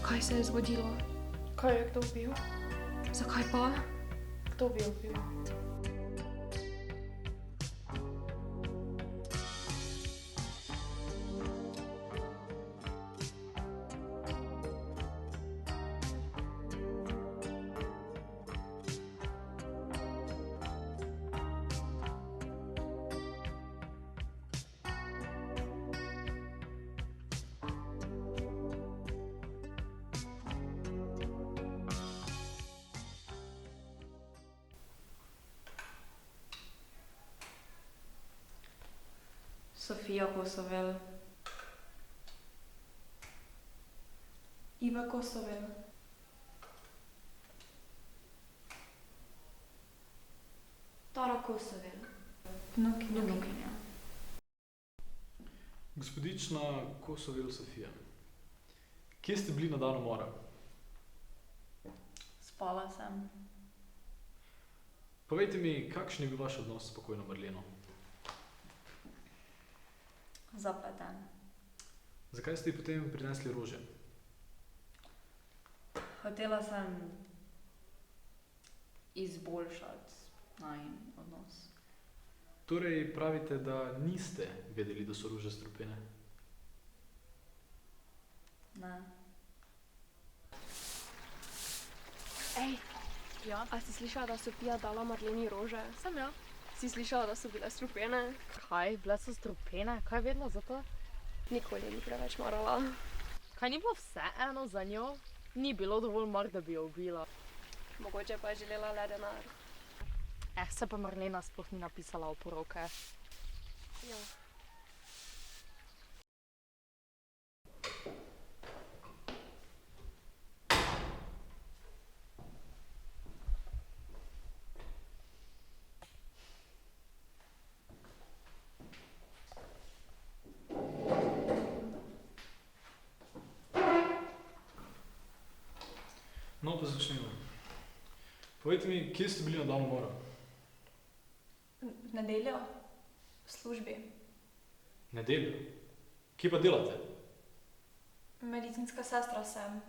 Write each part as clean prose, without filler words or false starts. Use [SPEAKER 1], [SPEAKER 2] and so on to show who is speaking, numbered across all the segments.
[SPEAKER 1] Kaj se je zgodilo?
[SPEAKER 2] Kaj je kdo ubil?
[SPEAKER 1] Zakaj pa?
[SPEAKER 2] Kdo bi ubil?
[SPEAKER 3] Sofija Kosovel.
[SPEAKER 2] Iva Kosovel.
[SPEAKER 3] Tara Kosovel.
[SPEAKER 2] Vnukinja.
[SPEAKER 4] Gospodična Kosovel Sofija, kje ste bili na dan umora?
[SPEAKER 3] Spala sem.
[SPEAKER 4] Povejte mi, kakšen je bil vaš odnos s pokojno Marleno?
[SPEAKER 3] Zapleten.
[SPEAKER 4] Zakaj ste ji potem prinesli rože?
[SPEAKER 3] Hotela sem izboljšati najin odnos.
[SPEAKER 4] Torej pravite, da niste vedeli, da so rože strupene?
[SPEAKER 3] Ne.
[SPEAKER 1] Ej,
[SPEAKER 5] Ja,
[SPEAKER 1] a si slišala, da Sofija dala Marleni rože?
[SPEAKER 5] sem ja.
[SPEAKER 1] Si slišala, da so bile strupene?
[SPEAKER 5] Kaj, bile so strupene? Kaj je vedno za to?
[SPEAKER 1] Nikoli ni preveč marala.
[SPEAKER 5] Kaj ni bilo vseeno za njo? Ni bilo dovolj mar, da bi jo ubila.
[SPEAKER 1] Mogoče pa je želela le denar.
[SPEAKER 5] Se pa Marlena sploh ni napisala oporoke.
[SPEAKER 1] Ja.
[SPEAKER 4] No, pa začnemo. Povejte mi, kje ste bili na dan umora?
[SPEAKER 2] V nedeljo? V službi.
[SPEAKER 4] Nedeljo? Kje pa delate?
[SPEAKER 2] Medicinska sestra sem.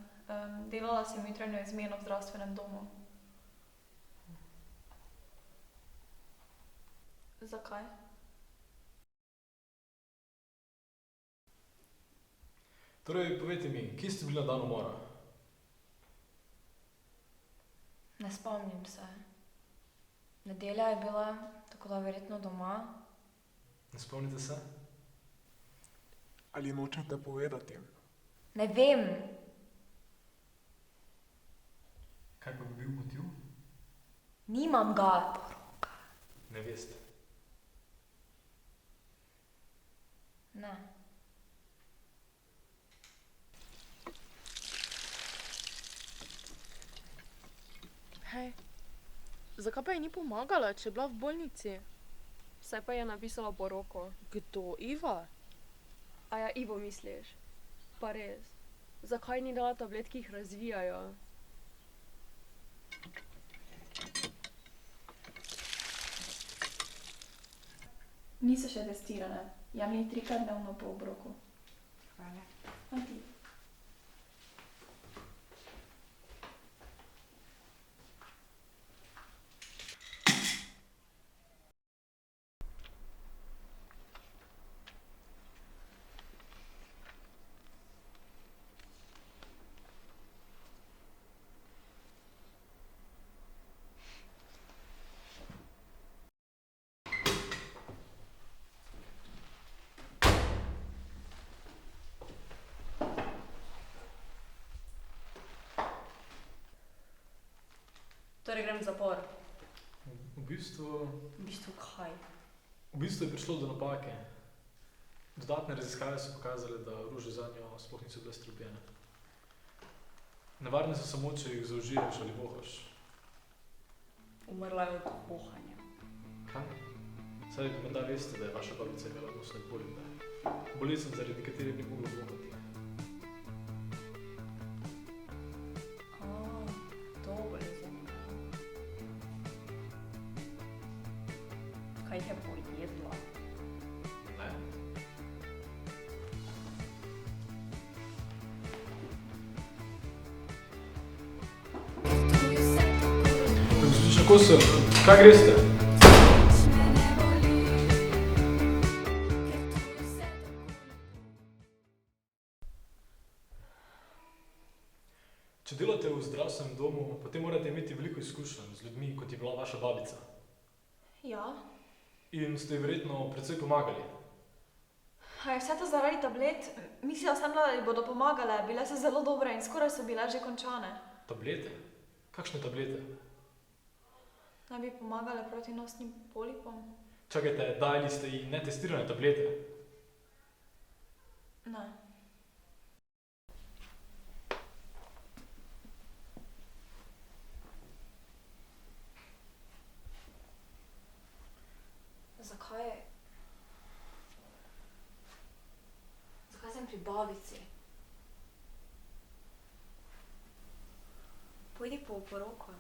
[SPEAKER 2] Delala sem jutranjo izmeno v zdravstvenem domu. Zakaj?
[SPEAKER 4] Torej, povejte mi, kje ste bili na dan umora?
[SPEAKER 2] Ne spomnim se. Nedelja je bila, tako da verjetno doma.
[SPEAKER 4] Ne spomnite se?
[SPEAKER 6] Ali nočete povedati?
[SPEAKER 2] Ne vem.
[SPEAKER 4] Kaj pa bi bil motiv?
[SPEAKER 2] Nimam ga.
[SPEAKER 4] Ne veste.
[SPEAKER 2] Ne.
[SPEAKER 5] Hej, zakaj pa ji ni pomagala, če je bila v bolnici?
[SPEAKER 1] Saj pa je napisala poroko.
[SPEAKER 5] Kdo, Iva?
[SPEAKER 1] A ja, Ivo misliš? Pa res. Zakaj ni dala tablet, ki jih razvijajo?
[SPEAKER 2] Niso še testirane. Jemlji 3-krat dnevno po obroku.
[SPEAKER 3] Hvala.
[SPEAKER 2] A ti?
[SPEAKER 3] Torej grem v zapor.
[SPEAKER 4] V bistvu
[SPEAKER 3] V bistvu kaj?
[SPEAKER 4] je prišlo do napake. Dodatne raziskave so pokazale, da rože zanjo sploh niso bile strupene. Nevarne so samo, če jih zaužiješ ali vohaš.
[SPEAKER 3] Umrla je od vohanja.
[SPEAKER 4] Kaj? Saj menda veste, da je vaša babica imela nosne polimbe. Bolezen, zaradi katere ni mogla vohati.
[SPEAKER 3] Kaj je pojedla?
[SPEAKER 4] Ne. Gospodična Kosa, kaj greste? Če delate v zdravstvenem domu, potem morate imeti veliko izkušenj z ljudmi, kot je bila vaša babica.
[SPEAKER 2] Ja.
[SPEAKER 4] In ste ji verjetno precej pomagali.
[SPEAKER 2] A je vse to zaradi tablet? Mislila sem, da ji bodo pomagale, bile so zelo dobre in skoraj so bile že končane.
[SPEAKER 4] Tablete? Kakšne tablete?
[SPEAKER 2] Naj bi pomagale proti nosnim polipom?
[SPEAKER 4] Čakajte, dali ste ji netestirane tablete?
[SPEAKER 2] Ne. Zakaj sem pri babici?
[SPEAKER 3] Pojdi po poroko.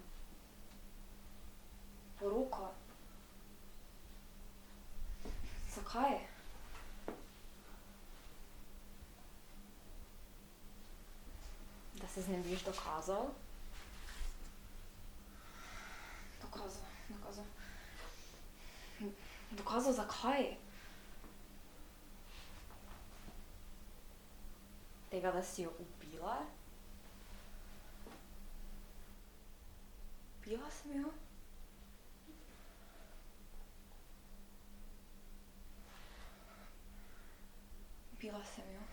[SPEAKER 2] Poroko? Zakaj?
[SPEAKER 3] Da se znebiš dokazal?
[SPEAKER 2] Dokazal zakaj?
[SPEAKER 3] Tega, da si jo ubila? Ubila sem jo?
[SPEAKER 2] Ubila sem jo.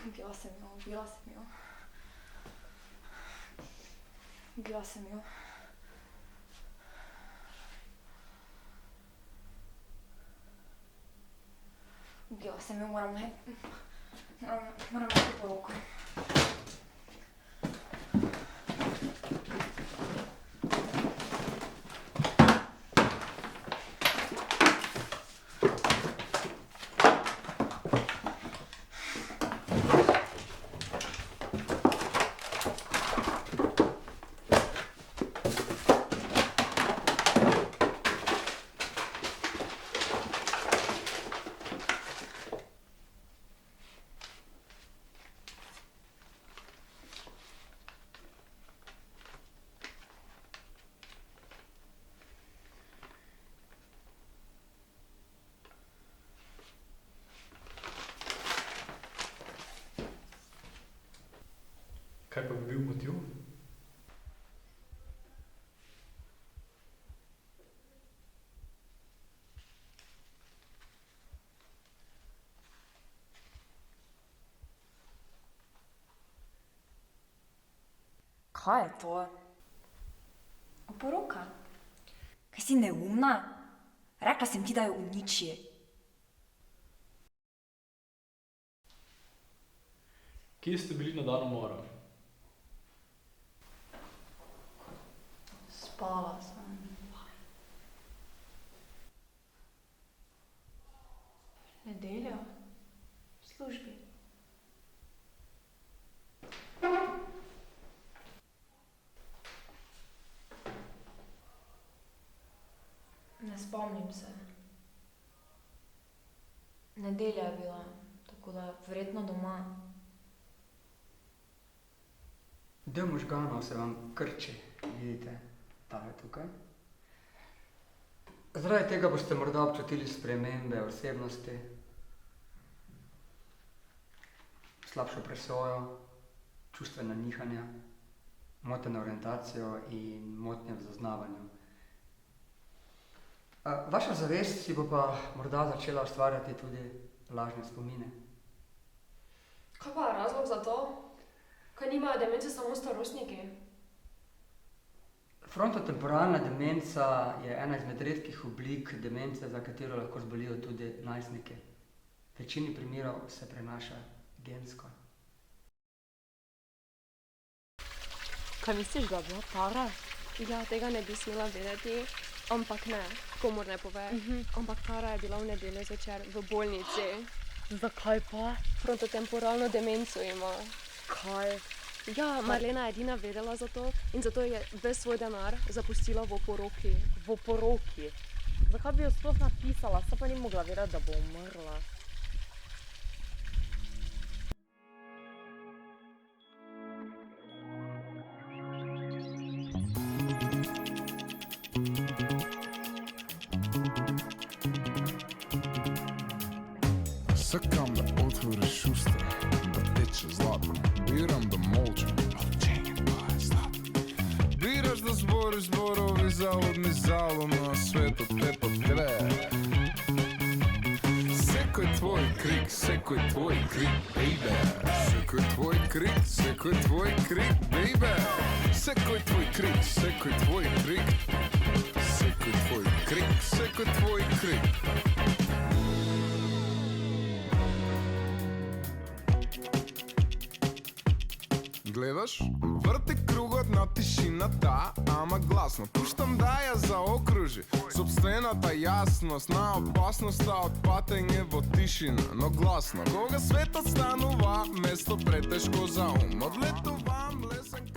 [SPEAKER 2] Ubila sem jo, ubila sem jo. Ubila sem jo. Ubila sem jo, moram najti poroko.
[SPEAKER 4] Kaj pa bi bil motiv?
[SPEAKER 3] Kaj je to? Oporoka. Kaj si neumna? Rekla sem ti, da jo uniči.
[SPEAKER 4] Kje ste bili na dan umora?
[SPEAKER 2] Spala sem. Nedeljo? V službi. Ne spomnim se. Nedelja je bila, tako da verjetno doma.
[SPEAKER 6] Del možganov se vam krči, vidite, tale tukaj. Zaradi tega boste morda občutili spremembe osebnosti, slabšo presojo, čustvena nihanja, moteno orientacijo in motnje v zaznavanju. Vaša zavest si bo pa morda začela ustvarjati tudi lažne spomine.
[SPEAKER 1] Kaj pa je razlog za to? Kaj nimajo demence samo starostniki?
[SPEAKER 6] Frontotemporalna demenca je ena izmed redkih oblik demence, za katero lahko zbolijo tudi najstniki. V večini primerov se prenaša gensko.
[SPEAKER 5] Kaj misliš, da je bila Tara?
[SPEAKER 1] Ja, tega ne bi smela vedeti, ampak ne, komur ne pove. Ampak Tara je bila v nedeljo zvečer v bolnici.
[SPEAKER 5] Zakaj pa?
[SPEAKER 1] Frontotemporalno demenco ima.
[SPEAKER 5] Kaj?
[SPEAKER 1] Ja, Marlena je edina vedela za to in zato je ves svoj denar zapustila v oporoki.
[SPEAKER 5] V oporoki. Zakaj bi jo sploh napisala, saj pa ni mogla vedeti, da bo umrla.
[SPEAKER 7] Sakam da otvoriš usta, da teče zlato. Biram da molčam, biraš da zboriš zborovi zavodni zalom, a svet od te podgre. Seko je tvoj krik, seko je tvoj krik, baby. Seko je tvoj krik, seko je tvoj krik, baby. Seko je tvoj krik, seko je tvoj krik. Seko je tvoj krik, seko je tvoj krik. Gledaš, vrti krugodna tišina ta, ama glasno. Puštam da ja zaokruži, substenata jasnost, na opasnost, a odpatenje v tišina, no glasno. Koga svet odstanova, mesto preteško za um, odletovam lesen